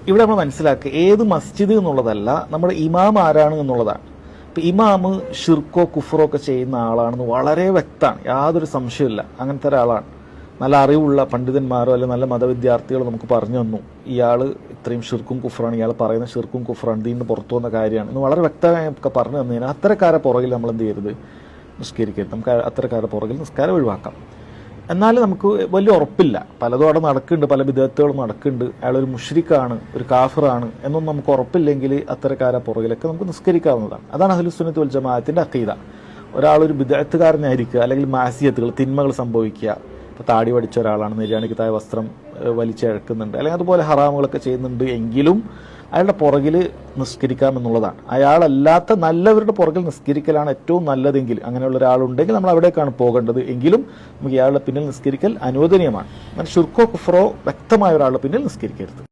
ഇവിടെ നമ്മൾ മനസ്സിലാക്കുക ഏത് മസ്ജിദ് എന്നുള്ളതല്ല, നമ്മുടെ ഇമാം ആരാണ് എന്നുള്ളതാണ്. ഇപ്പം ഇമാം ഷിർക്കോ കുഫറോ ഒക്കെ ചെയ്യുന്ന ആളാണെന്ന് വളരെ വ്യക്തമാണ്, യാതൊരു സംശയമില്ല. അങ്ങനത്തെ ഒരാളാണ്. നല്ല അറിവുള്ള പണ്ഡിതന്മാരോ അല്ലെങ്കിൽ നല്ല മതവിദ്യാർത്ഥികളോ നമുക്ക് പറഞ്ഞു തന്നു ഇയാൾ ഇത്രയും ഷിർക്കും കുഫറാണ്, ഇയാൾ പറയുന്ന ഷിർക്കും കുഫറാണ്, ദീനിന് പുറത്തു വന്ന കാര്യമാണ് എന്ന് വളരെ വ്യക്തമായി നമുക്ക് പറഞ്ഞു തന്നതിന് അത്തരക്കാരെ പുറകിൽ നമ്മൾ എന്ത് ചെയ്യരുത്, നിസ്കരിക്കരുത്. നമുക്ക് അത്തരക്കാരെ പുറകിൽ നിസ്കാരം ഒഴിവാക്കാം. എന്നാലും നമുക്ക് വലിയ ഉറപ്പില്ല, പലതും അവിടെ നടക്കുന്നുണ്ട്, പല വിദഗ്ധകളും നടക്കുന്നുണ്ട്, അയാളൊരു മുഷ്രിക്കാണ്, ഒരു കാഫിറാണ് എന്നൊന്നും നമുക്ക് ഉറപ്പില്ലെങ്കിൽ അത്തരക്കാരെ പുറകിലൊക്കെ നമുക്ക് നിസ്കരിക്കാവുന്നതാണ്. അതാണ് അഹ്ലുസ് സുന്നത്ത് വൽ ജമാഅത്തിന്റെ അഖീദ. ഒരാളൊരു ബിദ്അത്തുകാരനായിരിക്കുക, അല്ലെങ്കിൽ മാസിയത്തുകൾ തിന്മകൾ സംഭവിക്കുക, ഇപ്പോൾ താടി പഠിച്ച ഒരാളാണ്, നിര്യാണിക്ക് താഴെ വസ്ത്രം വലിച്ചഴക്കുന്നുണ്ട്, അല്ലെങ്കിൽ അതുപോലെ ഹറാമുകളൊക്കെ ചെയ്യുന്നുണ്ട് എങ്കിലും അയാളുടെ പുറകിൽ നിസ്കരിക്കാമെന്നുള്ളതാണ്. അയാളല്ലാത്ത നല്ലവരുടെ പുറകിൽ നിസ്കരിക്കലാണ് ഏറ്റവും നല്ലതെങ്കിൽ, അങ്ങനെയുള്ള ഒരാളുണ്ടെങ്കിൽ നമ്മൾ അവിടേക്കാണ് പോകേണ്ടത്. എങ്കിലും നമുക്ക് ഇയാളുടെ പിന്നിൽ നിസ്കരിക്കൽ അനുവദനീയമാണ്. എന്നാൽ ഷിർക്കോ കുഫറോ വ്യക്തമായ ഒരാളുടെ പിന്നിൽ നിസ്കരിക്കരുത്.